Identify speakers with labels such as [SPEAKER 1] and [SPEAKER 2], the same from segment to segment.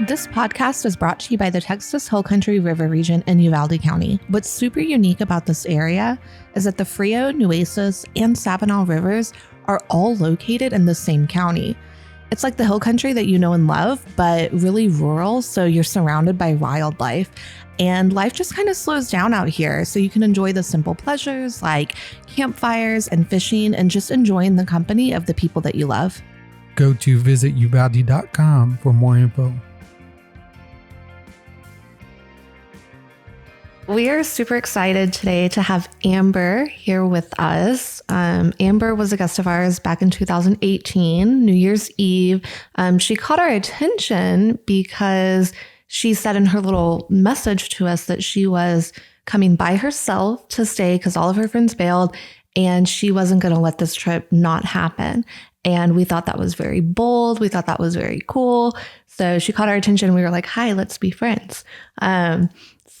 [SPEAKER 1] This podcast is brought to you by the Texas Hill Country River region in Uvalde County. What's super unique about this area is that the Frio, Nueces, and Sabinal rivers are all located in the same county. It's like the hill country that you know and love, but really rural, so you're surrounded by wildlife. And life just kind of slows down out here, so you can enjoy the simple pleasures like campfires and fishing and just enjoying the company of the people that you love.
[SPEAKER 2] Go to visituvalde.com for more info.
[SPEAKER 1] We are super excited today to have Amber here with us. Amber was a guest of ours back in 2018, New Year's Eve. She caught our attention because she said in her little message to us that she was coming by herself to stay because all of her friends bailed and she wasn't going to let this trip not happen. And we thought that was very bold. We thought that was very cool. So she caught our attention. We were like, hi, let's be friends.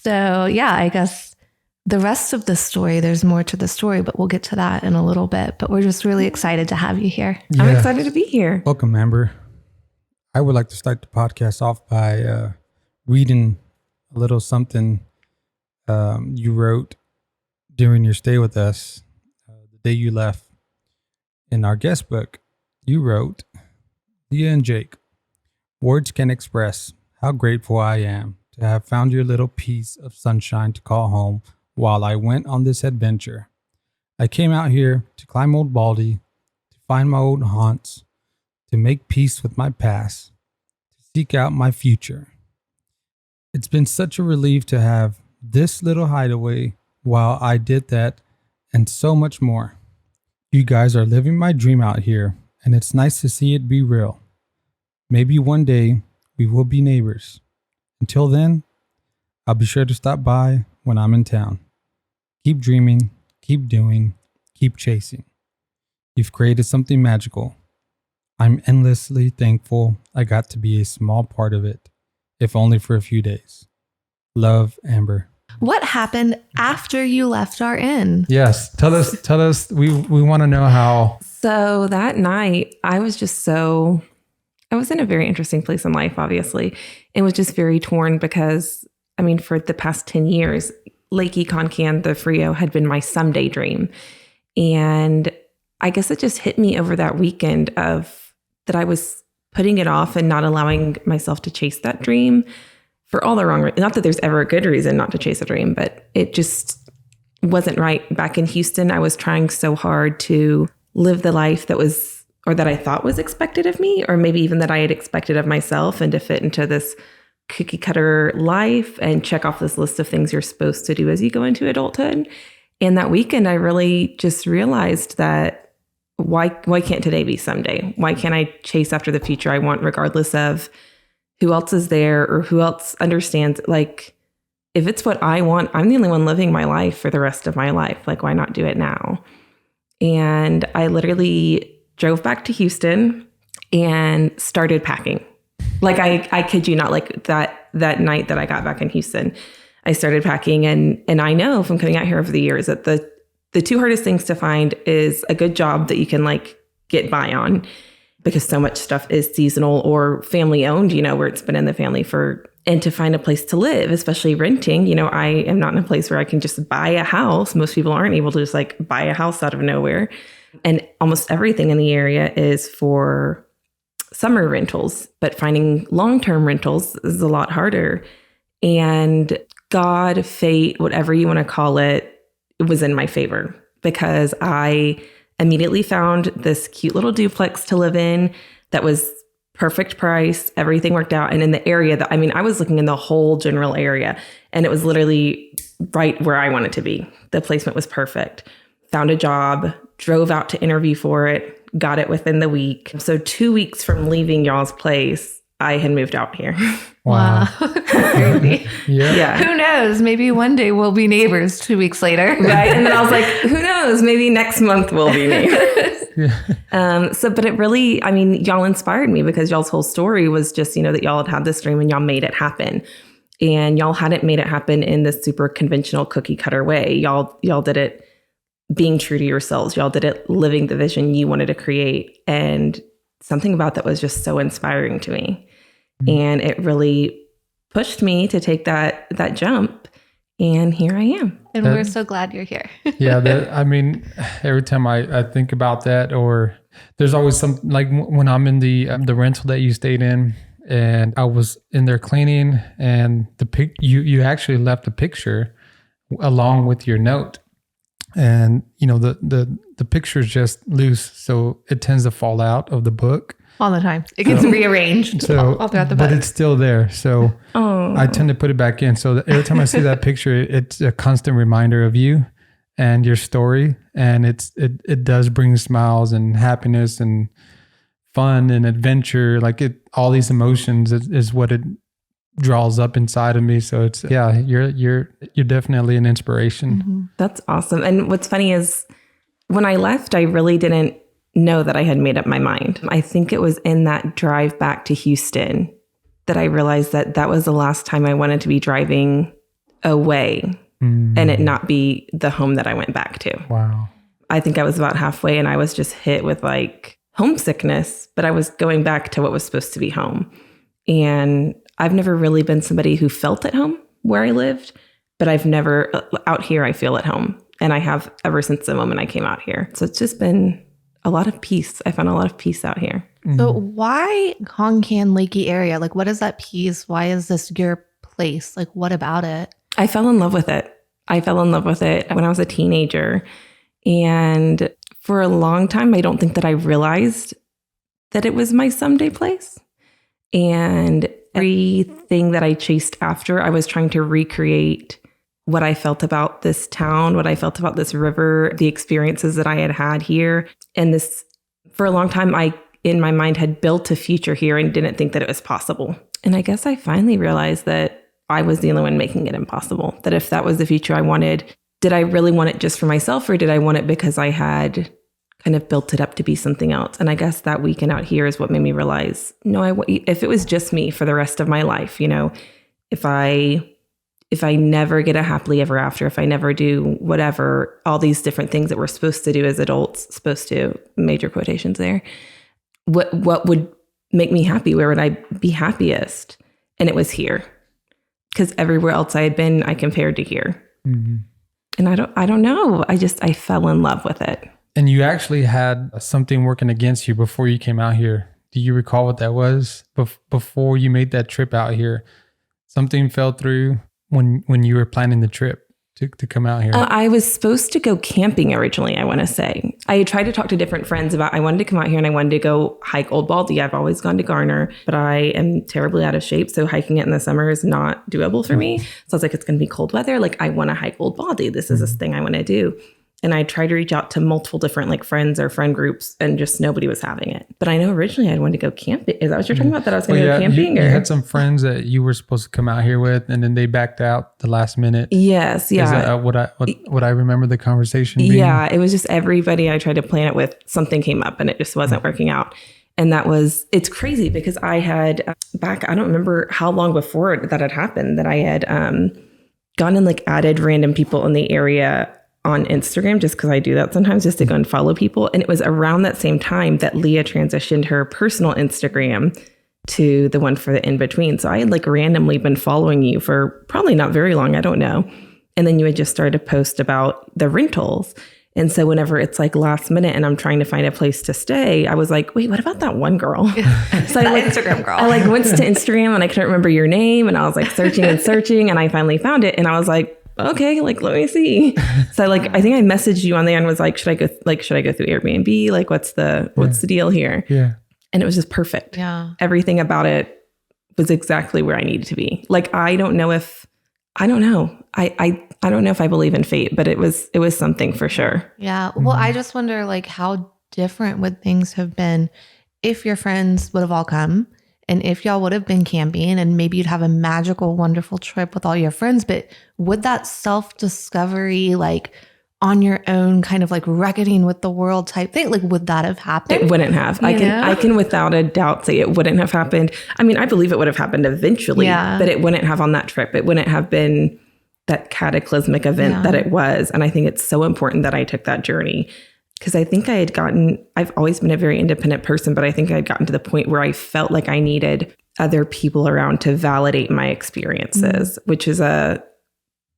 [SPEAKER 1] So yeah, I guess the rest of the story, there's more to the story, but we'll get to that in a little bit. But we're just really excited to have you here.
[SPEAKER 3] Yeah. I'm excited to be here.
[SPEAKER 2] Welcome, Amber. I would like to start the podcast off by reading a little something you wrote during your stay with us the day you left. In our guest book, you wrote, Leah and Jake, words can express how grateful I am to have found your little piece of sunshine to call home while I went on this adventure. I came out here to climb Old Baldy, to find my old haunts, to make peace with my past, to seek out my future. It's been such a relief to have this little hideaway while I did that and so much more. You guys are living my dream out here, and it's nice to see it be real. Maybe one day we will be neighbors. Until then, I'll be sure to stop by when I'm in town. Keep dreaming, keep doing, keep chasing. You've created something magical. I'm endlessly thankful I got to be a small part of it, if only for a few days. Love, Amber.
[SPEAKER 1] What happened after you left our inn?
[SPEAKER 2] Yes, tell us. We want to know how.
[SPEAKER 3] So that night, I was in a very interesting place in life, obviously, and was just very torn because, for the past 10 years, Leakey, Concan, the Frio had been my someday dream. And I guess it just hit me over that weekend of that I was putting it off and not allowing myself to chase that dream for all the wrong reasons. Not that there's ever a good reason not to chase a dream, but it just wasn't right. Back in Houston, I was trying so hard to live the life that I thought was expected of me, or maybe even that I had expected of myself, and to fit into this cookie cutter life and check off this list of things you're supposed to do as you go into adulthood. And that weekend, I really just realized that why can't today be someday? Why can't I chase after the future I want, regardless of who else is there or who else understands? Like, if it's what I want, I'm the only one living my life for the rest of my life. Like, why not do it now? And I literally drove back to Houston and started packing. Like, I kid you not, like that night that I got back in Houston, I started packing. And I know from coming out here over the years that the two hardest things to find is a good job that you can like get by on, because so much stuff is seasonal or family owned, where it's been in the family and to find a place to live, especially renting. I am not in a place where I can just buy a house. Most people aren't able to just like buy a house out of nowhere. And almost everything in the area is for summer rentals, but finding long-term rentals is a lot harder. And God, fate, whatever you want to call it, it was in my favor, because I immediately found this cute little duplex to live in that was perfect price. Everything worked out. And in the area that, I was looking in the whole general area, and it was literally right where I wanted to be. The placement was perfect. Found a job, drove out to interview for it, got it within the week. So 2 weeks from leaving y'all's place, I had moved out here.
[SPEAKER 1] Wow. Crazy.
[SPEAKER 2] Yeah.
[SPEAKER 1] Who knows? Maybe one day we'll be neighbors 2 weeks later.
[SPEAKER 3] Right. And then I was like, who knows? Maybe next month we'll be neighbors. But it really, y'all inspired me, because y'all's whole story was just, that y'all had this dream and y'all made it happen. And y'all hadn't made it happen in this super conventional cookie cutter way. Y'all did it being true to yourselves. Y'all did it living the vision you wanted to create. And something about that was just so inspiring to me. And it really pushed me to take that jump. And here I am.
[SPEAKER 1] And we're so glad you're here.
[SPEAKER 2] Yeah. I mean, every time I think about that, or there's always some, like when I'm in the rental that you stayed in, and I was in there cleaning, and you actually left a picture along with your note. And the picture's just loose, so it tends to fall out of the book
[SPEAKER 1] all the time. It gets rearranged all throughout the book,
[SPEAKER 2] but it's still there. So I tend to put it back in. So every time I see that picture, it's a constant reminder of you and your story, and it does bring smiles and happiness and fun and adventure. Like all these emotions is what it draws up inside of me. So it's, you're definitely an inspiration.
[SPEAKER 1] Mm-hmm.
[SPEAKER 3] That's awesome. And what's funny is when I left, I really didn't know that I had made up my mind. I think it was in that drive back to Houston that I realized that was the last time I wanted to be driving away and it not be the home that I went back to.
[SPEAKER 2] Wow.
[SPEAKER 3] I think I was about halfway and I was just hit with like homesickness, but I was going back to what was supposed to be home. And I've never really been somebody who felt at home where I lived, but I've never, out here, I feel at home. And I have ever since the moment I came out here. So it's just been a lot of peace. I found a lot of peace out here.
[SPEAKER 1] So why Concan, Leakey area? Like, what is that peace? Why is this your place? Like, what about it?
[SPEAKER 3] I fell in love with it. I fell in love with it when I was a teenager. And for a long time, I don't think that I realized that it was my someday place. And everything that I chased after, I was trying to recreate what I felt about this town, what I felt about this river, the experiences that I had had here. And this, for a long time, I, in my mind, had built a future here and didn't think that it was possible. And I guess I finally realized that I was the only one making it impossible. That if that was the future I wanted, did I really want it just for myself, or did I want it because I had kind of built it up to be something else? And I guess that weekend out here is what made me realize, no, if it was just me for the rest of my life, if I never get a happily ever after, if I never do whatever, all these different things that we're supposed to do as adults, supposed to, major quotations there, what would make me happy? Where would I be happiest? And it was here, because everywhere else I had been, I compared to here. Mm-hmm. And I don't know. I fell in love with it.
[SPEAKER 2] And you actually had something working against you before you came out here. Do you recall what that was? Before you made that trip out here, something fell through when you were planning the trip to come out here?
[SPEAKER 3] I was supposed to go camping originally, I want to say. I had tried to talk to different friends about, I wanted to come out here and I wanted to go hike Old Baldy. I've always gone to Garner, but I am terribly out of shape. So hiking it in the summer is not doable for me. So I was like, it's going to be cold weather. Like, I want to hike Old Baldy. This is this thing I want to do. And I tried to reach out to multiple different friends or friend groups, and just nobody was having it. But I know originally I wanted to go camping. Is that what you're talking about? That I was going to go camping?
[SPEAKER 2] You had some friends that you were supposed to come out here with, and then they backed out the last minute.
[SPEAKER 3] Yes, yeah.
[SPEAKER 2] Is that what I remember the conversation being?
[SPEAKER 3] Yeah, it was just everybody I tried to plan it with, something came up and it just wasn't working out. And it's crazy because I had back, I don't remember how long before that had happened, that I had gone and added random people in the area on Instagram, just because I do that sometimes, just to go and follow people. And it was around that same time that Leah transitioned her personal Instagram to the one for the in-between. So I had randomly been following you for probably not very long, I don't know. And then you had just started to post about the rentals. And so whenever it's last minute and I'm trying to find a place to stay, I was like, wait, what about that one girl? So I
[SPEAKER 1] Instagram girl.
[SPEAKER 3] I went to Instagram and I couldn't remember your name. And I was searching and searching, and I finally found it. And I was like, okay, let me see. So I think I messaged you on there and was like, should I go through Airbnb? What's the deal here?
[SPEAKER 2] Yeah.
[SPEAKER 3] And it was just perfect.
[SPEAKER 1] Yeah.
[SPEAKER 3] Everything about it was exactly where I needed to be. I don't know if I don't know if I believe in fate, but it was something for sure.
[SPEAKER 1] Yeah. Well, I just wonder how different would things have been if your friends would have all come, and if y'all would have been camping, and maybe you'd have a magical, wonderful trip with all your friends. But would that self-discovery, on your own, kind of reckoning with the world type thing, would that have happened?
[SPEAKER 3] It wouldn't have. I can without a doubt say it wouldn't have happened. I mean, I believe it would have happened eventually, but it wouldn't have on that trip. It wouldn't have been that cataclysmic event that it was. And I think it's so important that I took that journey, because I think I've always been a very independent person, but I think I had gotten to the point where I felt like I needed other people around to validate my experiences, which is a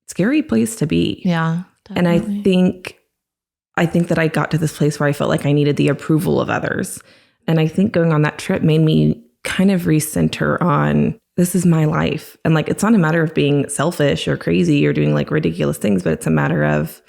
[SPEAKER 3] scary place to be.
[SPEAKER 1] Yeah.
[SPEAKER 3] And I think that I got to this place where I felt like I needed the approval of others. And I think going on that trip made me kind of recenter on, this is my life. And like, it's not a matter of being selfish or crazy or doing like ridiculous things, but it's a matter of,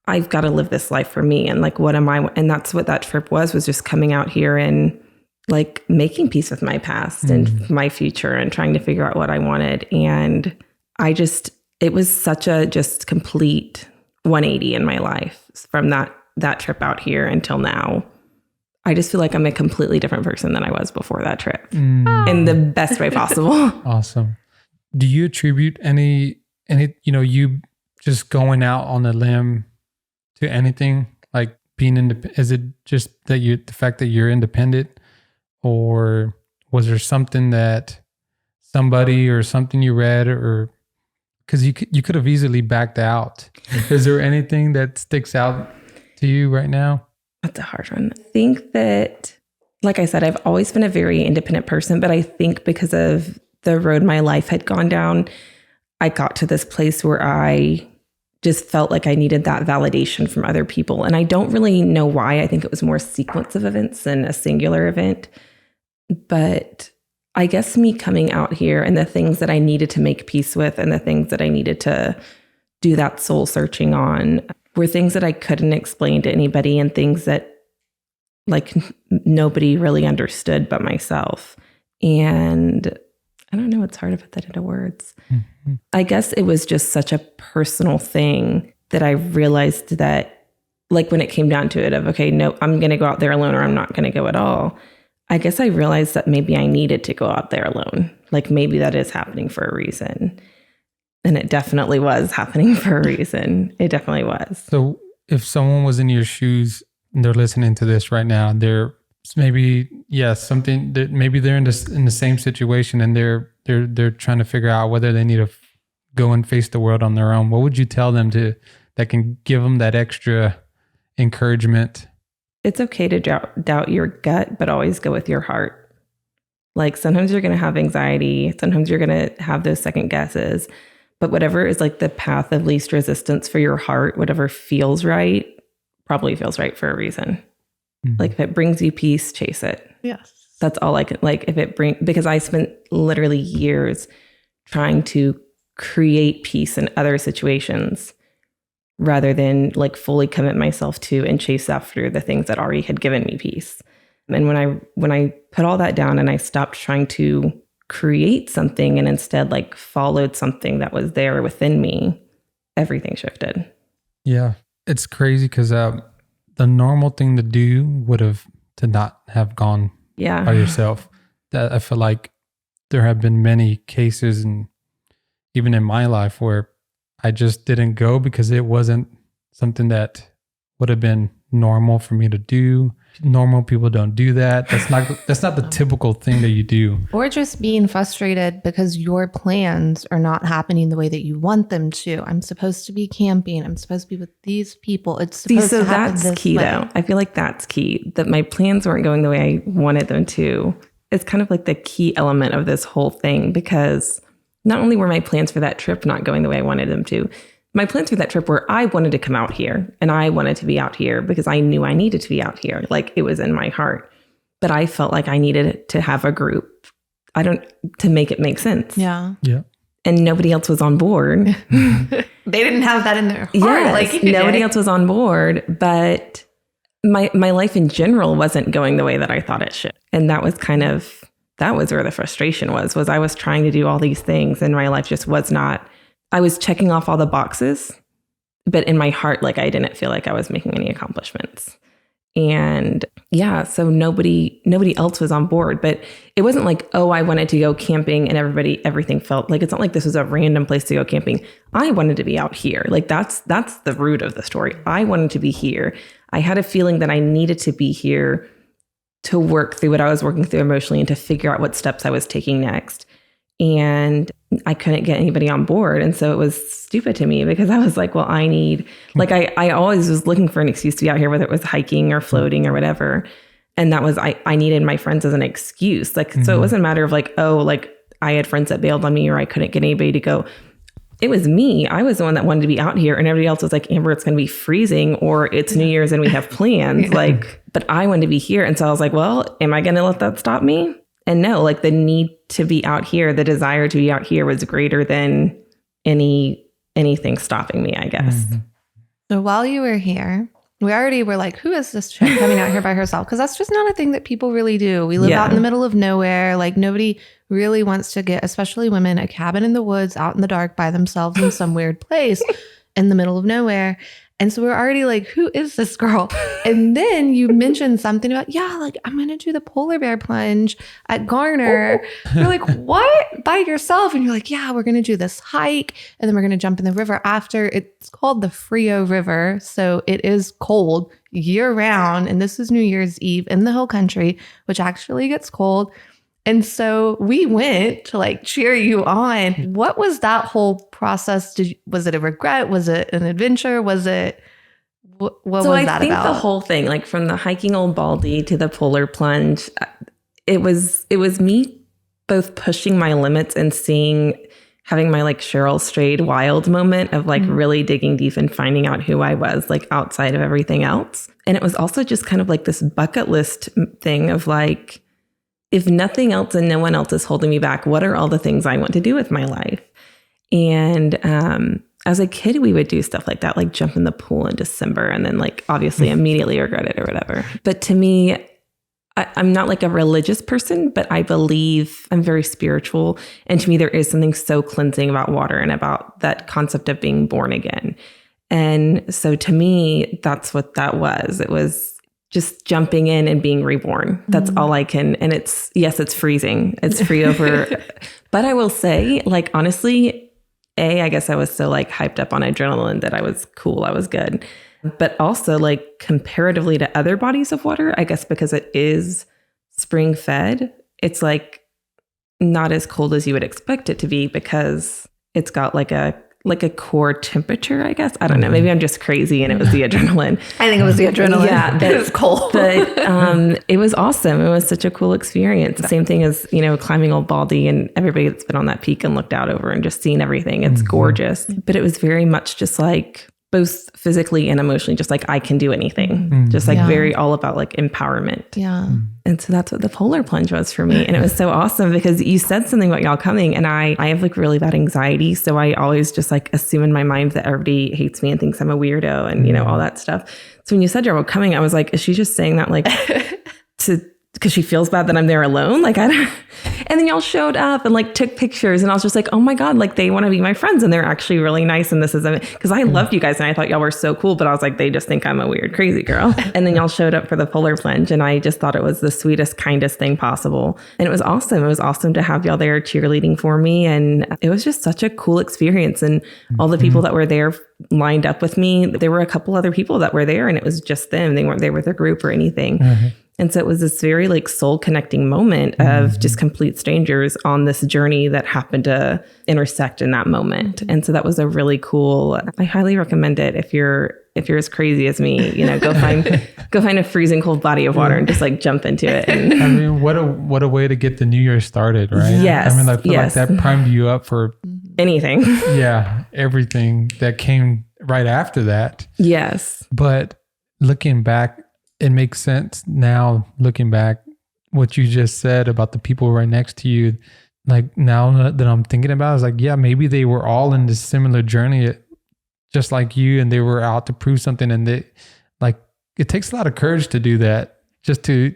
[SPEAKER 3] I've got to live this life for me. And like, what am I? And that's what that trip was just coming out here and like making peace with my past and my future and trying to figure out what I wanted. And it was such a just complete 180 in my life from that trip out here until now. I just feel like I'm a completely different person than I was before that trip in the best way possible.
[SPEAKER 2] Awesome. Do you attribute any, you just going out on a limb to anything, like being independent? Is it just that the fact that you're independent, or was there something that somebody or something you read, or because you could have easily backed out? Is there anything that sticks out to you right now?
[SPEAKER 3] That's a hard one. I think that, like I said, I've always been a very independent person, but I think because of the road my life had gone down, I got to this place where I just felt like I needed that validation from other people. And I don't really know why. I think it was more a sequence of events than a singular event. But I guess me coming out here and the things that I needed to make peace with and the things that I needed to do that soul searching on were things that I couldn't explain to anybody and things that like nobody really understood but myself. And I don't know, it's hard to put that into words. Mm-hmm. I guess it was just such a personal thing that I realized that, like when it came down to it of, okay, no, I'm going to go out there alone or I'm not going to go at all. I guess I realized that maybe I needed to go out there alone. Like maybe that is happening for a reason. And it definitely was happening for a reason. It definitely was.
[SPEAKER 2] So if someone was in your shoes and they're listening to this right now, they're maybe, something that maybe they're in the same situation and they're trying to figure out whether they need to go and face the world on their own. What would you tell them that can give them that extra encouragement?
[SPEAKER 3] It's okay to doubt your gut, but always go with your heart. Like sometimes you're going to have anxiety. Sometimes you're going to have those second guesses. But whatever is like the path of least resistance for your heart, whatever feels right, probably feels right for a reason. Mm-hmm. Like if it brings you peace, chase it.
[SPEAKER 1] Yes.
[SPEAKER 3] That's all I can, like because I spent literally years trying to create peace in other situations rather than like fully commit myself to and chase after the things that already had given me peace. And when I put all that down and I stopped trying to create something and instead like followed something that was there within me, everything shifted.
[SPEAKER 2] Yeah. It's crazy because the normal thing to do would have to not have gone by yourself. That I feel like there have been many cases, and even in my life, where I just didn't go because it wasn't something that would have been normal for me to do. Normal people don't do that. That's not the typical thing that you do.
[SPEAKER 1] Or just being frustrated because your plans are not happening the way that you want them to. I'm supposed to be camping. I'm supposed to be with these people. It's supposed to happen this way.
[SPEAKER 3] That's key though. I feel like that's key. That my plans weren't going the way I wanted them to. It's kind of like the key element of this whole thing, because not only were my plans for that trip not going the way I wanted them to, my plans for that trip were I wanted to come out here and I wanted to be out here because I knew I needed to be out here. Like it was in my heart. But I felt like I needed to have a group to make it make sense.
[SPEAKER 1] Yeah.
[SPEAKER 2] Yeah.
[SPEAKER 3] And nobody else was on board.
[SPEAKER 1] They didn't have that in their heart.
[SPEAKER 3] Yes, nobody else was on board. But my life in general wasn't going the way that I thought it should. And that was where the frustration was I was trying to do all these things and my life just was not. I was checking off all the boxes, but in my heart, like I didn't feel like I was making any accomplishments. And so nobody else was on board, but it wasn't like, oh, I wanted to go camping and everything felt like, it's not like this was a random place to go camping. I wanted to be out here. Like that's the root of the story. I wanted to be here. I had a feeling that I needed to be here to work through what I was working through emotionally and to figure out what steps I was taking next. And I couldn't get anybody on board. And so it was stupid to me because I was like, well, I always was looking for an excuse to be out here, whether it was hiking or floating or whatever. And that was, I needed my friends as an excuse. Like, so it wasn't a matter of like, oh, like I had friends that bailed on me or I couldn't get anybody to go. It was me. I was the one that wanted to be out here, and everybody else was like, Amber, it's going to be freezing, or it's New Year's and we have plans. Like, but I wanted to be here. And so I was like, well, am I going to let that stop me? And no, like the need to be out here, the desire to be out here was greater than anything stopping me, I guess.
[SPEAKER 1] So while you were here, we already were like, who is this chick coming out here by herself? Because that's just not a thing that people really do. We live out in the middle of nowhere. Like nobody really wants to get, especially women, a cabin in the woods out in the dark by themselves in some weird place in the middle of nowhere. And so we're already like, who is this girl? And then you mentioned something about, like, I'm going to do the polar bear plunge at Garner. You're like, what? By yourself? And you're like, yeah, we're going to do this hike. And then we're going to jump in the river after. It's called the Frio River. So it is cold year round. And this is New Year's Eve in the hill country, which actually gets cold. And so we went to like cheer you on. What was that whole process? Was it a regret? Was it an adventure? Was it, what was that about? So I think
[SPEAKER 3] the whole thing, like from the hiking Old Baldy to the polar plunge, it was me both pushing my limits and having my like Cheryl Strayed wild moment of like really digging deep and finding out who I was like outside of everything else. And it was also just kind of like this bucket list thing of like, if nothing else and no one else is holding me back, what are all the things I want to do with my life? And as a kid, we would do stuff like that, like jump in the pool in December and then like obviously immediately regret it or whatever. But to me, I'm not like a religious person, but I believe I'm very spiritual. And to me, there is something so cleansing about water and about that concept of being born again. And so to me, that's what that was. It was just jumping in and being reborn. That's all I can. And it's freezing. It's Frio River. But I will say, like, honestly, I guess I was so like hyped up on adrenaline that I was cool. I was good. But also like comparatively to other bodies of water, I guess because it is spring fed, it's like not as cold as you would expect it to be because it's got like a core temperature, I guess. I don't know. Maybe I'm just crazy and it was the adrenaline.
[SPEAKER 1] I think it was the adrenaline.
[SPEAKER 3] Yeah.
[SPEAKER 1] It was cold.
[SPEAKER 3] But it was awesome. It was such a cool experience. Same thing as, climbing Old Baldy and everybody that's been on that peak and looked out over and just seen everything. It's gorgeous. But it was very much just like both physically and emotionally, just like I can do anything. Just like very all about like empowerment.
[SPEAKER 1] Yeah.
[SPEAKER 3] And so that's what the polar plunge was for me. And it was so awesome because you said something about y'all coming and I have like really bad anxiety. So I always just like assume in my mind that everybody hates me and thinks I'm a weirdo and, all that stuff. So when you said y'all were coming, I was like, is she just saying that like because she feels bad that I'm there alone? Like, I don't. And then y'all showed up and like took pictures and I was just like, oh my God, like they want to be my friends and they're actually really nice. And this is, because I loved you guys and I thought y'all were so cool, but I was like, they just think I'm a weird, crazy girl. And then y'all showed up for the polar plunge and I just thought it was the sweetest, kindest thing possible. And it was awesome. It was awesome to have y'all there cheerleading for me. And it was just such a cool experience. And all the people that were there lined up with me. There were a couple other people that were there and it was just them. They weren't there with a group or anything. And so it was this very like soul connecting moment of just complete strangers on this journey that happened to intersect in that moment. And so that was a really cool, I highly recommend it. If you're as crazy as me, go find a freezing cold body of water and just like jump into it. And
[SPEAKER 2] I mean, what a way to get the new year started, right?
[SPEAKER 3] Yes.
[SPEAKER 2] I mean, I feel like that primed you up for
[SPEAKER 3] anything.
[SPEAKER 2] Yeah. Everything that came right after that.
[SPEAKER 3] Yes.
[SPEAKER 2] But looking back, it makes sense now, looking back, what you just said about the people right next to you. Like now that I'm thinking about it, it's like, yeah, maybe they were all in this similar journey, just like you, and they were out to prove something. And they, like, it takes a lot of courage to do that, just to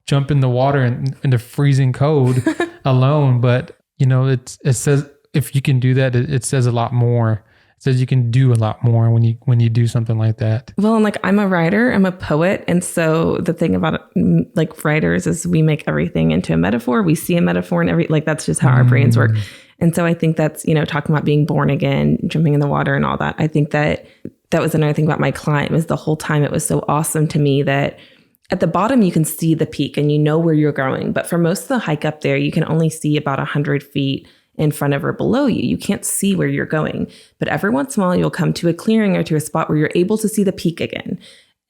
[SPEAKER 2] jump in the water in the freezing cold alone. But it says if you can do that, it says a lot more. It says you can do a lot more when you do something like that.
[SPEAKER 3] Well, and like I'm a writer, I'm a poet. And so the thing about like writers is we make everything into a metaphor. We see a metaphor and that's just how our brains work. And so I think that's, talking about being born again, jumping in the water and all that. I think that was another thing about my climb is the whole time it was so awesome to me that at the bottom, you can see the peak and where you're going. But for most of the hike up there, you can only see about 100 feet in front of or below you. You can't see where you're going. But every once in a while, you'll come to a clearing or to a spot where you're able to see the peak again.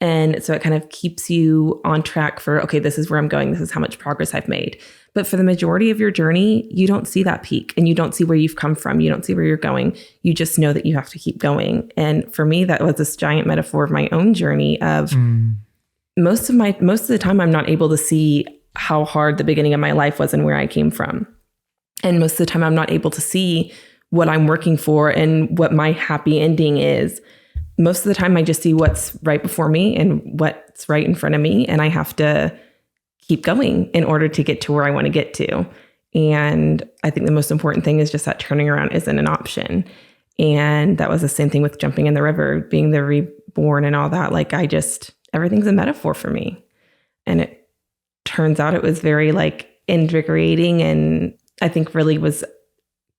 [SPEAKER 3] And so it kind of keeps you on track for, okay, this is where I'm going. This is how much progress I've made. But for the majority of your journey, you don't see that peak and you don't see where you've come from. You don't see where you're going. You just know that you have to keep going. And for me, that was this giant metaphor of my own journey of most of the time, I'm not able to see how hard the beginning of my life was and where I came from. And most of the time, I'm not able to see what I'm working for and what my happy ending is. Most of the time, I just see what's right before me and what's right in front of me. And I have to keep going in order to get to where I want to get to. And I think the most important thing is just that turning around isn't an option. And that was the same thing with jumping in the river, being the reborn and all that. Like everything's a metaphor for me. And it turns out it was very invigorating. And I think really was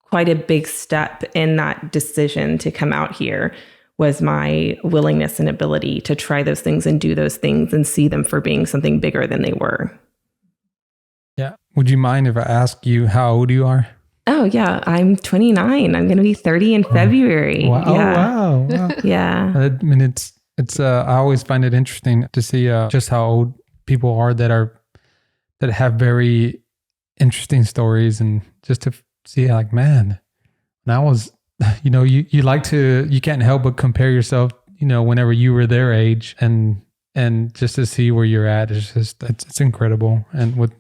[SPEAKER 3] quite a big step in that decision to come out here was my willingness and ability to try those things and do those things and see them for being something bigger than they were.
[SPEAKER 2] Yeah. Would you mind if I ask you how old you are?
[SPEAKER 3] Oh, yeah. I'm 29. I'm going to be 30 in February.
[SPEAKER 2] Wow.
[SPEAKER 3] Yeah.
[SPEAKER 2] Oh, wow.
[SPEAKER 3] Yeah.
[SPEAKER 2] I mean, it's I always find it interesting to see just how old people are that have very interesting stories, and just to see man, when I was, you can't help but compare yourself, whenever you were their age, and just to see where you're at is just, it's incredible. And with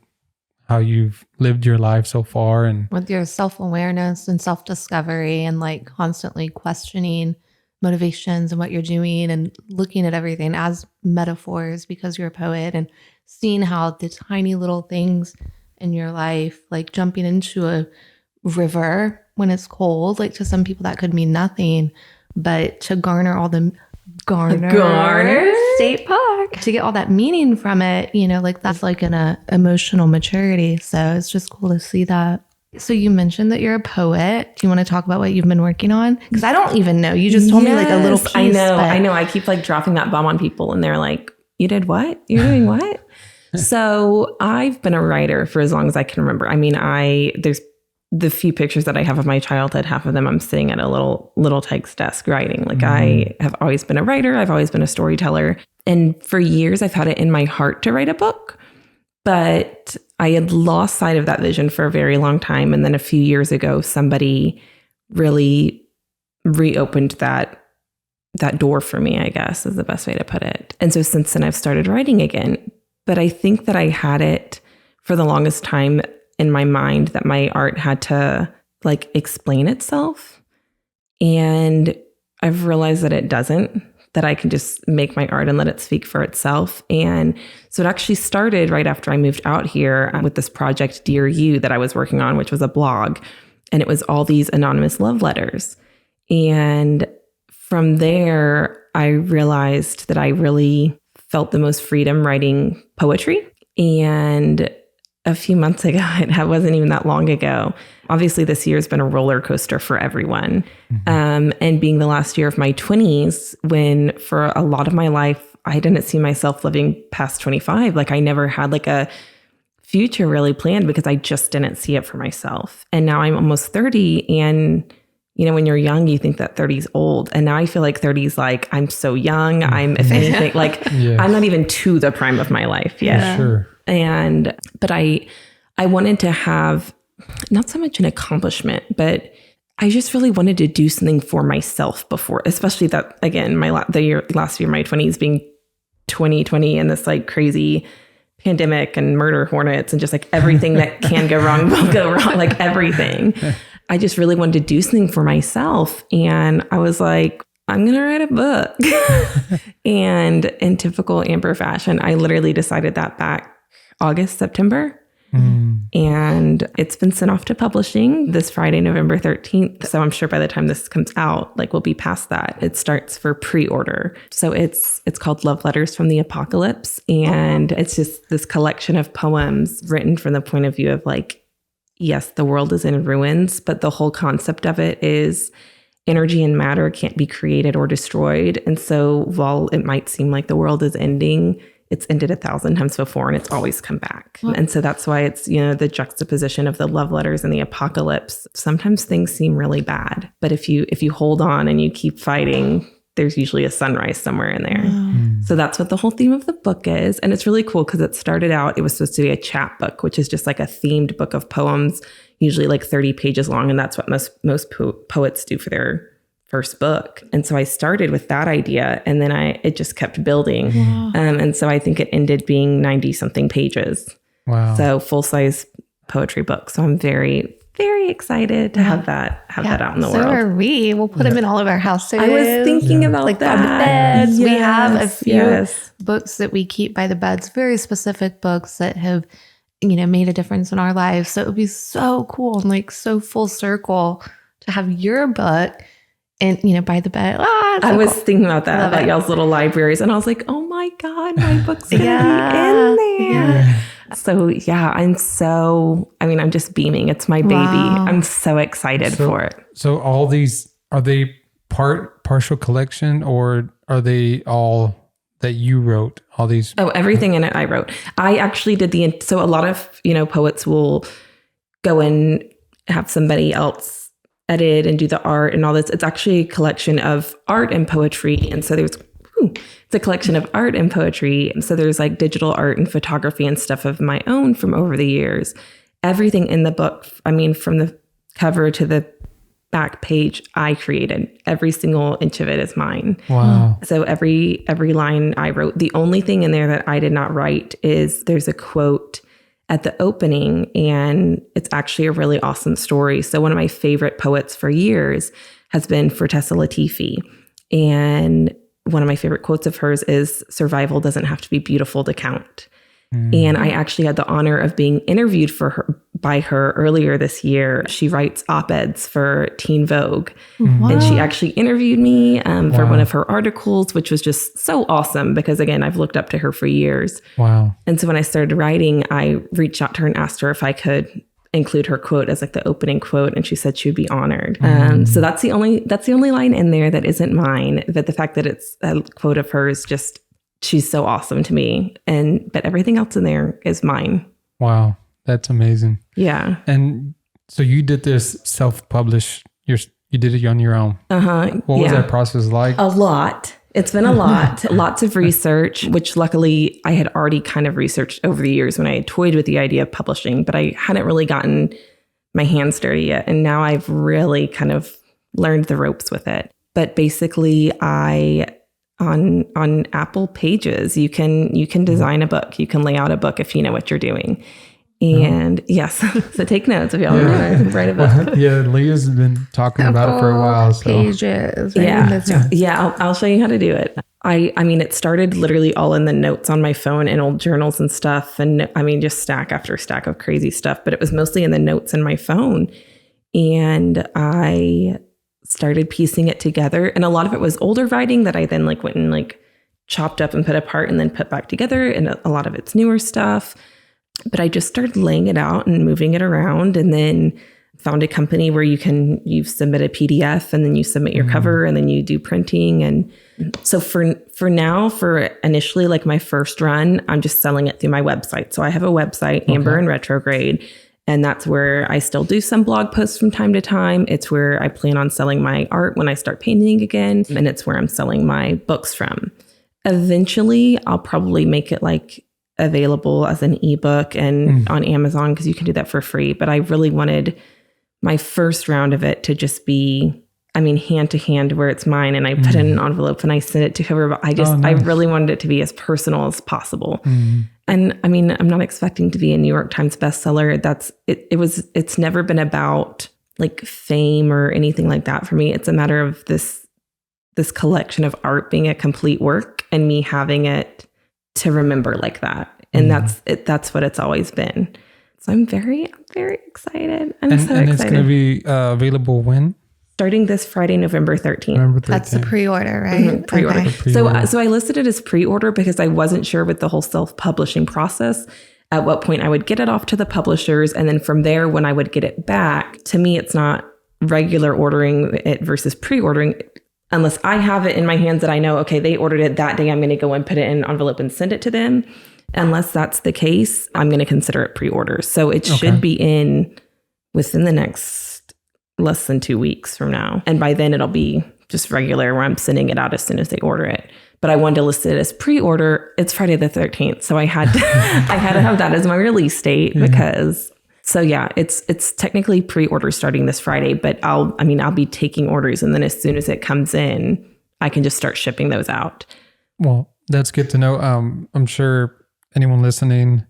[SPEAKER 2] how you've lived your life so far, and
[SPEAKER 1] with your self-awareness and self-discovery and constantly questioning motivations and what you're doing and looking at everything as metaphors because you're a poet, and seeing how the tiny little things in your life, like jumping into a river when it's cold, to some people that could mean nothing, but to garner all the Garner State Park, to get all that meaning from it, that's an emotional maturity. So it's just cool to see that. So you mentioned that you're a poet. Do you want to talk about what you've been working on? Because I don't even know. You just told me a little piece.
[SPEAKER 3] I know. I keep dropping that bomb on people and they're like, you did what? You're doing what? So I've been a writer for as long as I can remember. I mean, there's the few pictures that I have of my childhood, half of them I'm sitting at a little tyke's desk writing. I have always been a writer. I've always been a storyteller. And for years, I've had it in my heart to write a book. But I had lost sight of that vision for a very long time. And then a few years ago, somebody really reopened that door for me, I guess, is the best way to put it. And so since then, I've started writing again. But I think that I had it for the longest time in my mind that my art had to explain itself. And I've realized that it doesn't, that I can just make my art and let it speak for itself. And so it actually started right after I moved out here with this project, Dear You, that I was working on, which was a blog. And it was all these anonymous love letters. And from there, I realized that I really felt the most freedom writing poetry. And a few months ago, it wasn't even that long ago. Obviously, this year has been a roller coaster for everyone. Mm-hmm. And being the last year of my 20s, when for a lot of my life, I didn't see myself living past 25. I never had a future really planned because I just didn't see it for myself. And now I'm almost 30. And, when you're young, you think that 30 is old. And now I feel 30 is I'm so young. I'm, if anything, yes. I'm not even to the prime of my life yet.
[SPEAKER 2] Yeah. Sure.
[SPEAKER 3] But I wanted to have not so much an accomplishment, but I just really wanted to do something for myself before, especially that, again, last year, my 20s being 2020 and this crazy pandemic and murder hornets and just everything that can go wrong will go wrong, everything. I just really wanted to do something for myself. And I was like, I'm going to write a book. And in typical Amber fashion, I literally decided that back August, September. And it's been sent off to publishing this Friday, November 13th. So I'm sure by the time this comes out, we'll be past that. It starts for pre-order. So it's called Love Letters from the Apocalypse. And it's just this collection of poems written from the point of view of yes, the world is in ruins, but the whole concept of it is energy and matter can't be created or destroyed. And so while it might seem like the world is ending, it's ended 1,000 times before and it's always come back. And so that's why it's, the juxtaposition of the love letters and the apocalypse. Sometimes things seem really bad, but if you hold on and you keep fighting, there's usually a sunrise somewhere in there.
[SPEAKER 1] Wow.
[SPEAKER 3] So that's what the whole theme of the book is. And it's really cool because it started out, it was supposed to be a chapbook, which is just like a themed book of poems, usually like 30 pages long. And that's what most poets do for their first book. And so I started with that idea, and then it just kept building.
[SPEAKER 1] Wow.
[SPEAKER 3] And so I think it ended being 90 something pages.
[SPEAKER 2] Wow.
[SPEAKER 3] So full-size poetry book. So I'm very, very excited to have that out in the
[SPEAKER 1] So
[SPEAKER 3] world.
[SPEAKER 1] are we. We'll put them in all of our houses.
[SPEAKER 3] I was thinking about
[SPEAKER 1] like
[SPEAKER 3] that.
[SPEAKER 1] on the beds. We have a few
[SPEAKER 3] Yes.
[SPEAKER 1] books that we keep by the beds, very specific books that have, made a difference in our lives. So it would be so cool and like so full circle to have your book and, by the bed.
[SPEAKER 3] I was thinking about that, about y'all's little libraries. And I was like, oh my God, my book's going to be in there.
[SPEAKER 2] Yeah.
[SPEAKER 3] So I'm just beaming. It's my baby.
[SPEAKER 1] Wow.
[SPEAKER 3] I'm so excited for it.
[SPEAKER 2] So all these, are they partial collection, or are they all that you wrote? All these?
[SPEAKER 3] Oh, everything in it I wrote. I actually did so a lot of, poets will go and have somebody else edit and do the art and all this. It's actually a collection of art and poetry. And so it's a collection of art and poetry. So there's like digital art and photography and stuff of my own from over the years. Everything in the book, from the cover to the back page, I created. Every single inch of it is mine.
[SPEAKER 2] Wow.
[SPEAKER 3] So every line I wrote. The only thing in there that I did not write is there's a quote at the opening, and it's actually a really awesome story. So one of my favorite poets for years has been Fertessa Latifi. And one of my favorite quotes of hers is, "Survival doesn't have to be beautiful to count." And I actually had the honor of being interviewed by her earlier this year. She writes op-eds for Teen Vogue.
[SPEAKER 1] Wow.
[SPEAKER 3] And she actually interviewed me for one of her articles, which was just so awesome because, again, I've looked up to her for years.
[SPEAKER 2] Wow.
[SPEAKER 3] And so when I started writing, I reached out to her and asked her if I could include her quote as like the opening quote, and she said she would be honored. So that's the only line in there that isn't mine. But the fact that it's a quote of hers, just she's so awesome to me. But everything else in there is mine.
[SPEAKER 2] Wow. That's amazing.
[SPEAKER 3] Yeah.
[SPEAKER 2] And so you did this self-publish. You did it on your own. What was that process like?
[SPEAKER 3] A lot. It's been a lot. Lots of research, which luckily I had already kind of researched over the years when I had toyed with the idea of publishing, but I hadn't really gotten my hands dirty yet. And now I've really kind of learned the ropes with it. But basically on Apple Pages, you can design a book. You can lay out a book if you know what you're doing. And yes, so take notes if y'all want to write a book.
[SPEAKER 2] Yeah, Leah's been talking about it for a while. So.
[SPEAKER 1] Pages. Right?
[SPEAKER 3] Yeah. I'll show you how to do it. It started literally all in the notes on my phone and old journals and stuff. And just stack after stack of crazy stuff. But it was mostly in the notes in my phone. And I started piecing it together. And a lot of it was older writing that I then went and chopped up and put apart and then put back together. And a lot of it's newer stuff. But I just started laying it out and moving it around, and then found a company where you submit a PDF and then you submit your cover and then you do printing. And so for now, for initially my first run, I'm just selling it through my website. So I have a website, Amber and Retrograde, and that's where I still do some blog posts from time to time. It's where I plan on selling my art when I start painting again. And it's where I'm selling my books from. Eventually, I'll probably make it available as an ebook and on Amazon, because you can do that for free. But I really wanted my first round of it to just be, hand to hand where it's mine, and I put it in an envelope and I sent it to whoever. But I really wanted it to be as personal as possible. And I'm not expecting to be a New York Times bestseller. It's never been about fame or anything like that for me. It's a matter of this collection of art being a complete work and me having it to remember like that. And that's what it's always been. So I'm very, very excited. I'm so excited.
[SPEAKER 2] And it's going to be available when?
[SPEAKER 3] Starting this Friday, November 13th.
[SPEAKER 1] That's the pre-order, right?
[SPEAKER 3] Pre-order.
[SPEAKER 1] Okay.
[SPEAKER 3] So I listed it as pre-order because I wasn't sure with the whole self-publishing process at what point I would get it off to the publishers. And then from there, when I would get it back, to me, it's not regular ordering it versus pre-ordering. Unless I have it in my hands that I know, okay, they ordered it that day, I'm going to go and put it in an envelope and send it to them. Unless that's the case, I'm going to consider it pre-order. So it should be in within the next less than 2 weeks from now. And by then it'll be just regular where I'm sending it out as soon as they order it. But I wanted to list it as pre-order. It's Friday the 13th. So I had to, I had to have that as my release date because, so yeah, it's technically pre-order starting this Friday, but I'll be taking orders. And then as soon as it comes in, I can just start shipping those out.
[SPEAKER 2] Well, that's good to know. I'm sure anyone listening,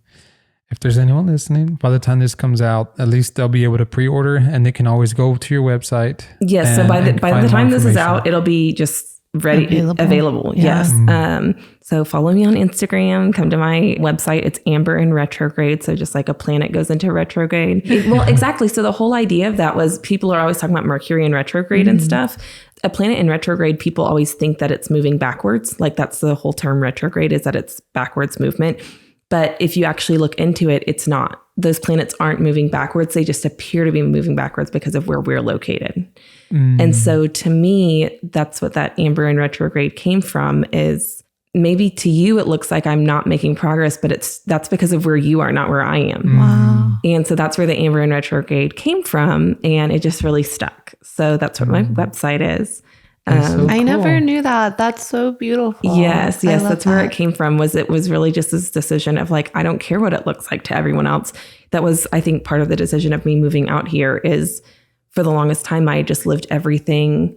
[SPEAKER 2] if there's anyone listening, by the time this comes out, at least they'll be able to pre-order and they can always go to your website.
[SPEAKER 3] Yes. So by the time this is out, it'll be just available.
[SPEAKER 1] Yeah.
[SPEAKER 3] Yes. So follow me on Instagram, come to my website. It's Amber in retrograde. So just like a planet goes into retrograde. Well, exactly. So the whole idea of that was people are always talking about Mercury in retrograde and stuff. A planet in retrograde, people always think that it's moving backwards. Like that's the whole term retrograde, is that it's backwards movement. But if you actually look into it, it's not. Those planets aren't moving backwards. They just appear to be moving backwards because of where we're located. And so to me, that's what that Amber in retrograde came from, is maybe to you, it looks like I'm not making progress, but that's because of where you are, not where I am.
[SPEAKER 1] Wow.
[SPEAKER 3] And so that's where the Amber in retrograde came from. And it just really stuck. So that's what my website is.
[SPEAKER 2] So cool.
[SPEAKER 1] I never knew that. That's so beautiful.
[SPEAKER 3] Yes. That's where it came from. It was really just this decision of like, I don't care what it looks like to everyone else. That was, I think, part of the decision of me moving out here is for the longest time, I just lived everything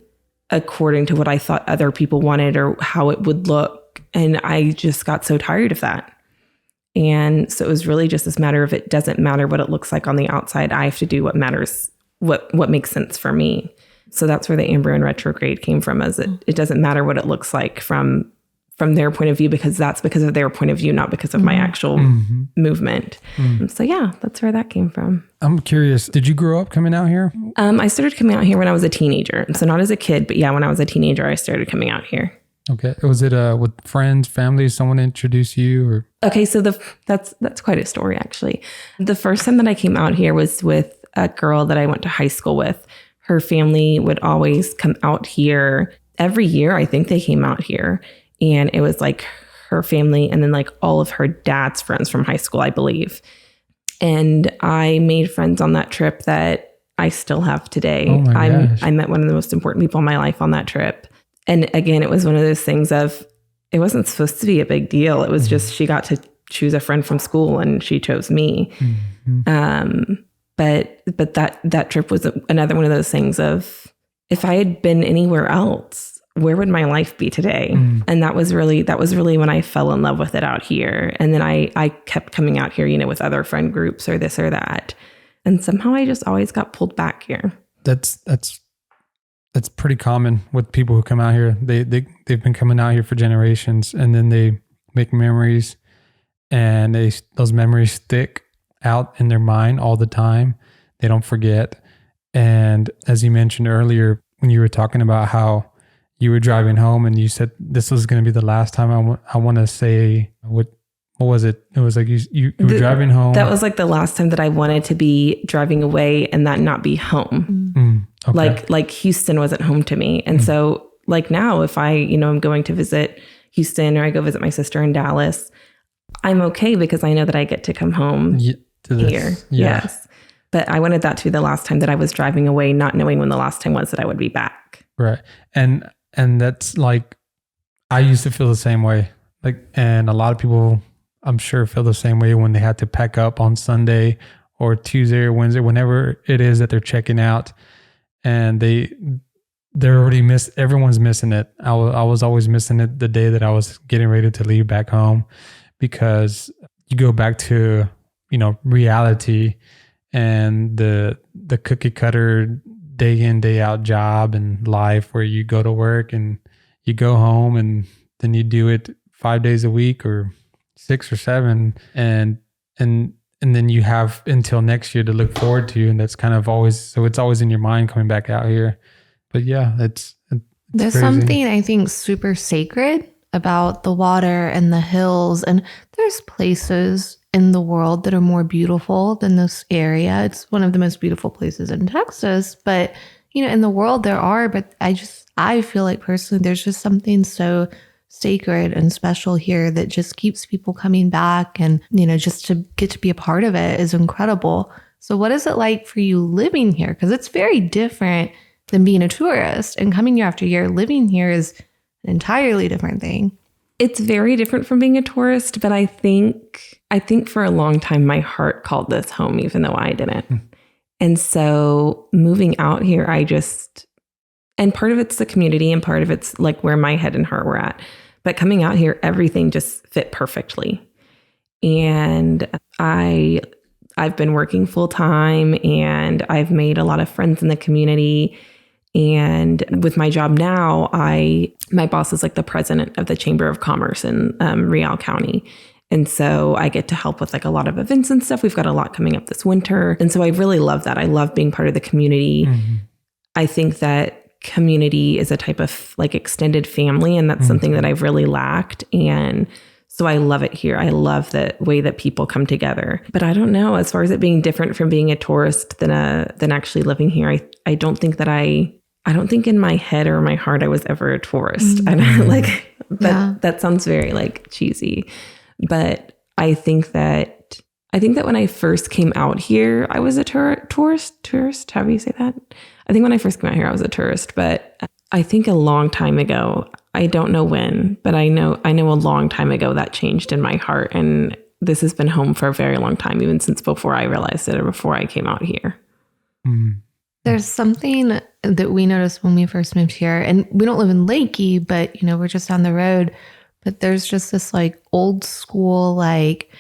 [SPEAKER 3] according to what I thought other people wanted or how it would look. And I just got so tired of that. And so it was really just this matter of, it doesn't matter what it looks like on the outside. I have to do what matters, what makes sense for me. So that's where the Amber in retrograde came from, is it doesn't matter what it looks like from their point of view, because that's because of their point of view, not because of my actual movement. So yeah, that's where that came from.
[SPEAKER 2] I'm curious, did you grow up coming out here?
[SPEAKER 3] I started coming out here when I was a teenager. So not as a kid, but yeah, when I was a teenager, I started coming out here.
[SPEAKER 2] Okay. Was it with friends, family, someone introduced you? Or?
[SPEAKER 3] Okay, so that's quite a story, actually. The first time that I came out here was with a girl that I went to high school with. Her family would always come out here every year. I think they came out here. And it was like her family and then like all of her dad's friends from high school, I believe. And I made friends on that trip that I still have today.
[SPEAKER 2] Oh my gosh.
[SPEAKER 3] I met one of the most important people in my life on that trip. And again, it was one of those things of, it wasn't supposed to be a big deal. It was just, she got to choose a friend from school and she chose me. But that trip was another one of those things of, if I had been anywhere else, where would my life be today? And that was really when I fell in love with it out here. And then I kept coming out here, with other friend groups or this or that. And somehow I just always got pulled back here.
[SPEAKER 2] That's pretty common with people who come out here. They've been coming out here for generations, and then they make memories, and those memories stick out in their mind all the time. They don't forget. And as you mentioned earlier, when you were talking about how you were driving home and you said this was going to be the last time, I want to say, what was it? It was like you were driving home.
[SPEAKER 3] That was like the last time that I wanted to be driving away and that not be home. Okay. Like Houston wasn't home to me. And so like now, if I, I'm going to visit Houston or I go visit my sister in Dallas, I'm okay because I know that I get to come home here.
[SPEAKER 2] Yeah.
[SPEAKER 3] Yes. But I wanted that to be the last time that I was driving away, not knowing when the last time was that I would be back.
[SPEAKER 2] Right. And that's like, I used to feel the same way. Like, and a lot of people, I'm sure, feel the same way when they had to pack up on Sunday or Tuesday or Wednesday, whenever it is that they're checking out, and they're already everyone's missing it. I was always missing it the day that I was getting ready to leave back home, because you go back to, reality and the cookie cutter day in, day out job and life where you go to work and you go home and then you do it 5 days a week or 6 or 7. And then you have until next year to look forward to. And that's kind of always, so it's always in your mind coming back out here. But yeah, it's
[SPEAKER 1] there's
[SPEAKER 2] crazy.
[SPEAKER 1] Something I think super sacred about the water and the hills. And there's places in the world that are more beautiful than this area. It's one of the most beautiful places in Texas, but in the world there are, but I feel like personally, there's just something so sacred and special here that just keeps people coming back, and, just to get to be a part of it is incredible. So what is it like for you living here? Because it's very different than being a tourist. And coming year after year, living here is an entirely different thing.
[SPEAKER 3] It's very different from being a tourist, but I think for a long time, my heart called this home, even though I didn't. And so moving out here, and part of it's the community and part of it's like where my head and heart were at. But coming out here, everything just fit perfectly. And I've been working full time and I've made a lot of friends in the community. And with my job now, my boss is like the president of the Chamber of Commerce in Real County. And so I get to help with like a lot of events and stuff. We've got a lot coming up this winter. And so I really love that. I love being part of the community. Mm-hmm. I think that community is a type of like extended family, and that's something that I've really lacked. And so I love it here. I love the way that people come together. But I don't know, as far as it being different from being a tourist than actually living here, I don't think in my head or my heart I was ever a tourist. Mm-hmm. That sounds very like cheesy. But I think that when I first came out here, I was a tourist. How do you say that? I think when I first came out here, I was a tourist, but I think a long time ago, I don't know when, but I know a long time ago that changed in my heart. And this has been home for a very long time, even since before I realized it or before I came out here.
[SPEAKER 2] Mm.
[SPEAKER 1] There's something that we noticed when we first moved here, and we don't live in Leakey, but we're just down the road. But there's just this like old school, like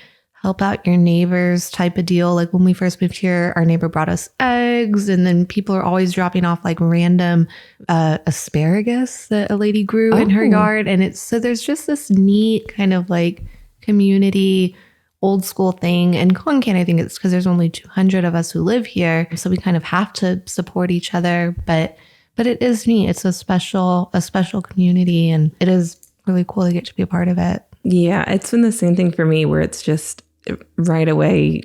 [SPEAKER 1] help out your neighbors type of deal. Like when we first moved here, our neighbor brought us eggs, and then people are always dropping off like random asparagus that a lady grew in her yard. And so there's just this neat kind of like community, old school thing. And Concan, I think it's because there's only 200 of us who live here. So we kind of have to support each other. But it is neat. It's a special community, and it is really cool to get to be a part of it.
[SPEAKER 3] Yeah, it's been the same thing for me, where it's just right away,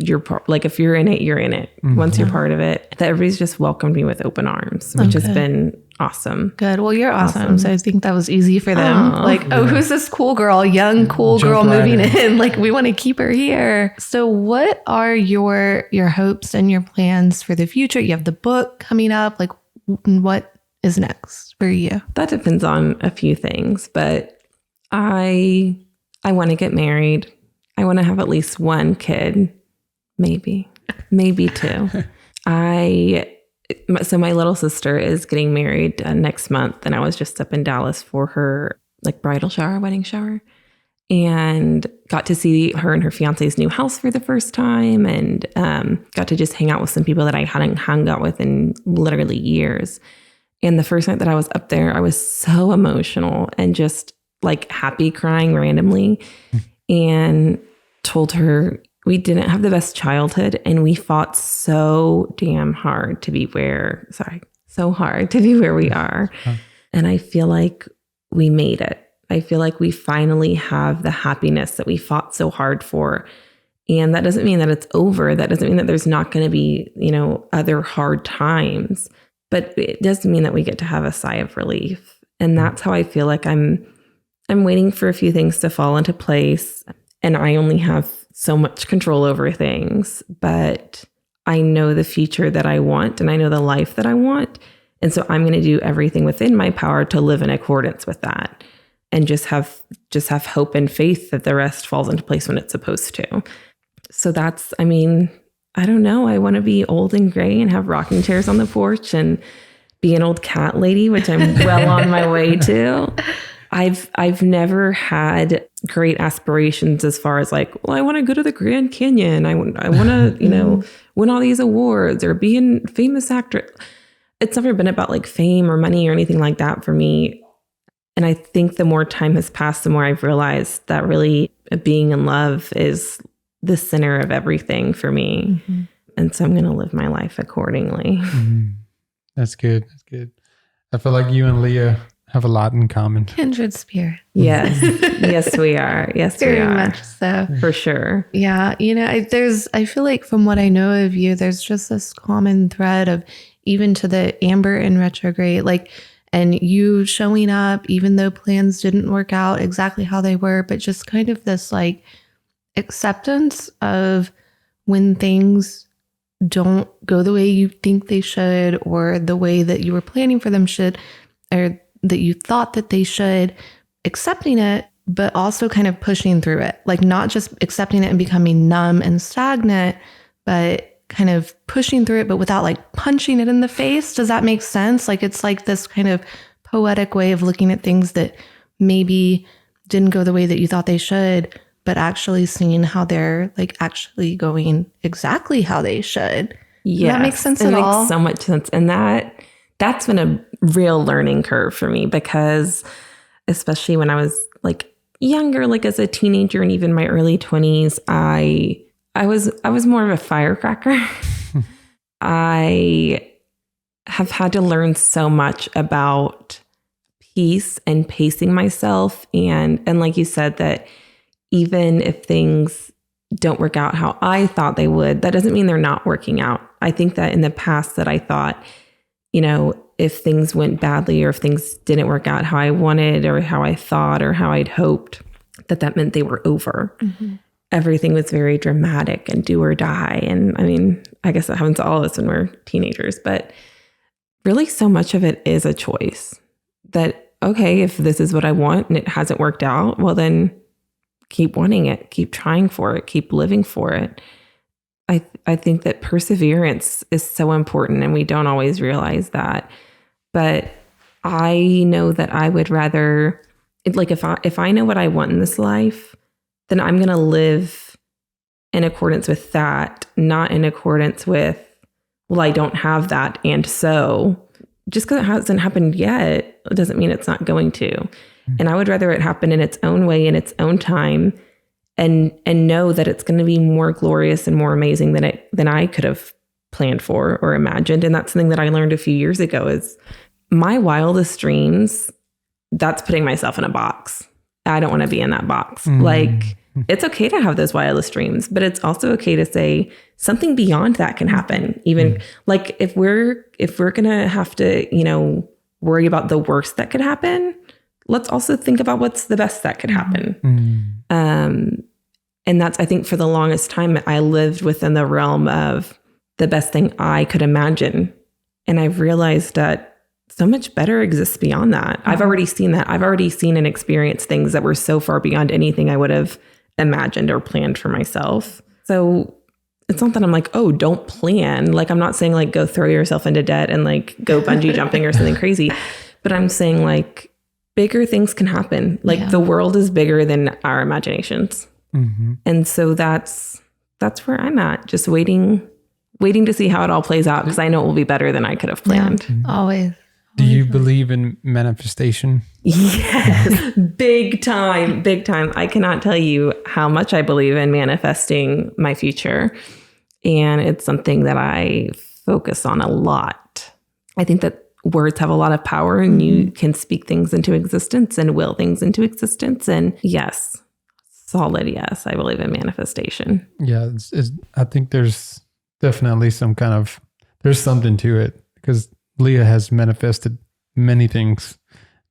[SPEAKER 3] like if you're in it, you're in it. Mm-hmm. Once you're part of it, that everybody's just welcomed me with open arms, which has been awesome.
[SPEAKER 1] Good. Well, you're awesome. So I think that was easy for them. Who's this cool girl, cool girl moving in? Like, we want to keep her here. So what are your hopes and your plans for the future? You have the book coming up. Like, what is next for you?
[SPEAKER 3] That depends on a few things, but I want to get married. I want to have at least one kid, maybe two. So my little sister is getting married next month, and I was just up in Dallas for her like bridal shower, wedding shower, and got to see her and her fiance's new house for the first time, and got to just hang out with some people that I hadn't hung out with in literally years. And the first night that I was up there, I was so emotional and just like happy, crying randomly, and told her we didn't have the best childhood and we fought so damn hard to be where we are. And I feel like we made it. I feel like we finally have the happiness that we fought so hard for. And that doesn't mean that it's over. That doesn't mean that there's not going to be, other hard times, but it does mean that we get to have a sigh of relief. And that's how I feel like I'm waiting for a few things to fall into place. And I only have so much control over things, but I know the future that I want and I know the life that I want. And so I'm going to do everything within my power to live in accordance with that, and just have hope and faith that the rest falls into place when it's supposed to. So that's, I don't know. I want to be old and gray and have rocking chairs on the porch and be an old cat lady, which I'm well on my way to. I've never had great aspirations as far as like, well, I want to go to the Grand Canyon. I want to, win all these awards or be a famous actor. It's never been about like fame or money or anything like that for me. And I think the more time has passed, the more I've realized that really being in love is the center of everything for me. Mm-hmm. And so I'm going to live my life accordingly.
[SPEAKER 2] Mm-hmm. That's good. That's good. I feel like you and Leah have a lot in common.
[SPEAKER 1] Kindred spirit.
[SPEAKER 3] Yes. Yes, we are. Yes,
[SPEAKER 1] very
[SPEAKER 3] we are.
[SPEAKER 1] much so.
[SPEAKER 3] For sure.
[SPEAKER 1] Yeah. I feel like from what I know of you, there's just this common thread of even to the Amber and retrograde, like, and you showing up, even though plans didn't work out exactly how they were, but just kind of this like acceptance of when things don't go the way you think they should, or the way that you were planning for them should, or that you thought that they should, accepting it, but also kind of pushing through it. Like not just accepting it and becoming numb and stagnant, but kind of pushing through it, but without like punching it in the face. Does that make sense? Like it's like this kind of poetic way of looking at things that maybe didn't go the way that you thought they should, but actually seeing how they're like actually going exactly how they should.
[SPEAKER 3] Yeah,
[SPEAKER 1] that makes sense at all.
[SPEAKER 3] It makes so much sense. And that's been a real learning curve for me, because especially when I was like younger, like as a teenager and even my early 20s, I was more of a firecracker. I have had to learn so much about peace and pacing myself. And like you said, that even if things don't work out how I thought they would, that doesn't mean they're not working out. I think that in the past that I thought, if things went badly or if things didn't work out how I wanted or how I thought or how I'd hoped, that meant they were over. Mm-hmm. Everything was very dramatic and do or die. And I mean, I guess that happens to all of us when we're teenagers, but really so much of it is a choice that, okay, if this is what I want and it hasn't worked out, well then keep wanting it, keep trying for it, keep living for it. I think that perseverance is so important, and we don't always realize that. But I know that I would rather, like if I know what I want in this life, then I'm going to live in accordance with that, not in accordance with, well, I don't have that. And so just because it hasn't happened yet, it doesn't mean it's not going to. Mm-hmm. And I would rather it happen in its own way, in its own time, and know that it's going to be more glorious and more amazing than I could have planned for or imagined. And that's something that I learned a few years ago, is my wildest dreams, that's putting myself in a box. I don't want to be in that box. Mm-hmm. Like, it's okay to have those wildest dreams, but it's also okay to say something beyond that can happen. Even like if we're going to have to, worry about the worst that could happen, let's also think about what's the best that could happen. Mm-hmm. And that's, I think for the longest time, I lived within the realm of the best thing I could imagine. And I've realized that so much better exists beyond that. Mm-hmm. I've already seen that. I've already seen and experienced things that were so far beyond anything I would have imagined or planned for myself. So it's not that I'm like, oh, don't plan. Like, I'm not saying like go throw yourself into debt and like go bungee jumping or something crazy. But I'm saying like bigger things can happen. Like the world is bigger than our imaginations. Mm-hmm. And so that's where I'm at, just waiting to see how it all plays out, because I know it will be better than I could have planned.
[SPEAKER 1] Yeah, always.
[SPEAKER 2] Do you believe in manifestation?
[SPEAKER 3] Yes, big time. I cannot tell you how much I believe in manifesting my future. And it's something that I focus on a lot. I think that words have a lot of power, and you can speak things into existence and will things into existence. And yes, solid yes, I believe in manifestation.
[SPEAKER 2] Yeah, I think there's definitely there's something to it, because Leah has manifested many things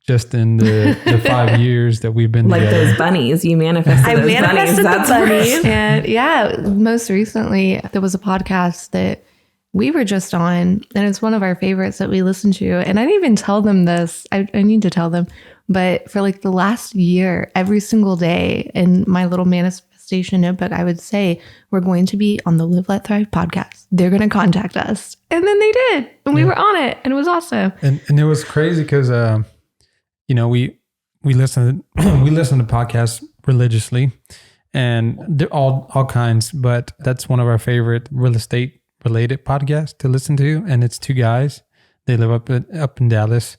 [SPEAKER 2] just in the 5 years that we've been together.
[SPEAKER 3] Like those bunnies, you manifested those bunnies.
[SPEAKER 1] That's bunnies. And most recently there was a podcast that we were just on, and it's one of our favorites that we listen to. And I didn't even tell them this. I need to tell them. But for like the last year, every single day in my little manifestation notebook, I would say, we're going to be on the Live, Let, Thrive podcast. They're going to contact us. And then they did. And we were on it. And it was awesome.
[SPEAKER 2] And it was crazy because, we listen to podcasts religiously, and they're all kinds, but that's one of our favorite real estate related podcasts to listen to. And it's two guys. They live up in Dallas,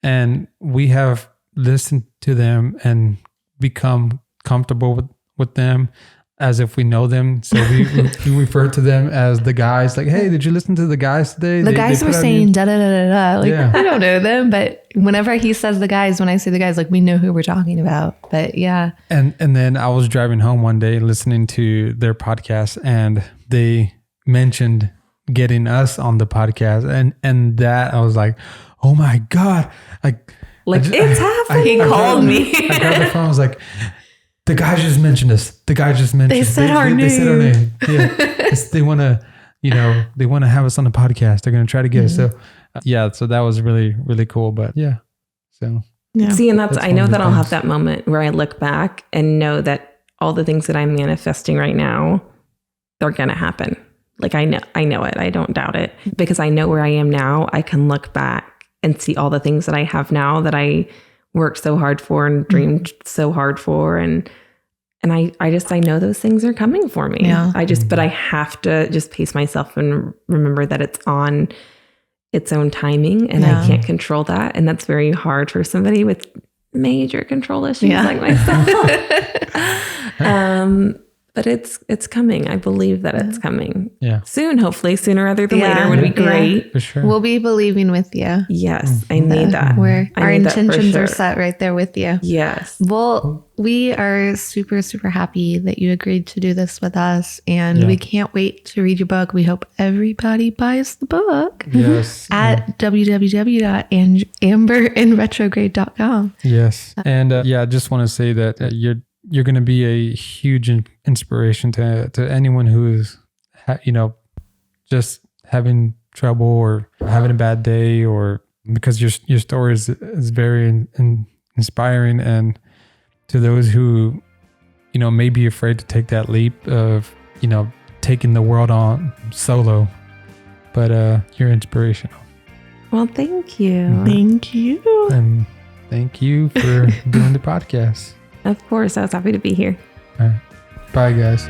[SPEAKER 2] and we have listened to them and become comfortable with them as if we know them. So we refer to them as the guys. Like, hey, did you listen to the guys today?
[SPEAKER 1] The guys were saying da da da da da. Like, I don't know them, but whenever he says the guys, when I say the guys, like, we know who we're talking about. But yeah.
[SPEAKER 2] And then I was driving home one day listening to their podcast, and they mentioned getting us on the podcast, and that I was like, oh my God,
[SPEAKER 3] it's happening. He called me.
[SPEAKER 2] I grabbed the phone. I was like, the guy just mentioned us. The guy just mentioned.
[SPEAKER 1] They said our name.
[SPEAKER 2] They said our name. Yeah, they want to they want to have us on the podcast. They're going to try to get us. So so that was really, really cool. But so.
[SPEAKER 1] Yeah.
[SPEAKER 3] See, and that's I know that I'll have
[SPEAKER 2] things.
[SPEAKER 3] that moment where I look back and know that all the things that I'm manifesting right now, they're going to happen. Like I know it. I don't doubt it because I know where I am now. I can look back and see all the things that I have now that I worked so hard for and dreamed so hard for. And I know those things are coming for me.
[SPEAKER 1] Yeah.
[SPEAKER 3] But I have to just pace myself and remember that it's on its own timing and I can't control that. And that's very hard for somebody with major control issues like myself. But it's coming. I believe that it's coming.
[SPEAKER 2] Yeah.
[SPEAKER 3] Soon, hopefully. Sooner rather than later would be great.
[SPEAKER 2] For sure.
[SPEAKER 1] We'll be believing with you.
[SPEAKER 3] Yes. I need that.
[SPEAKER 1] Our intentions are set right there with you.
[SPEAKER 3] Yes.
[SPEAKER 1] Well, we are super, super happy that you agreed to do this with us. And we can't wait to read your book. We hope everybody buys the book
[SPEAKER 2] Yes.
[SPEAKER 1] at www.amberandretrograde.com.
[SPEAKER 2] Yes. And I just want to say that you're going to be a huge inspiration to anyone who is, just having trouble or having a bad day, or because your story is very inspiring. And to those who, may be afraid to take that leap of, taking the world on solo, but you're inspirational.
[SPEAKER 3] Well, thank you.
[SPEAKER 1] Thank you.
[SPEAKER 2] And thank you for doing the podcast.
[SPEAKER 3] Of course. I was happy to be here.
[SPEAKER 2] All right. Bye, guys.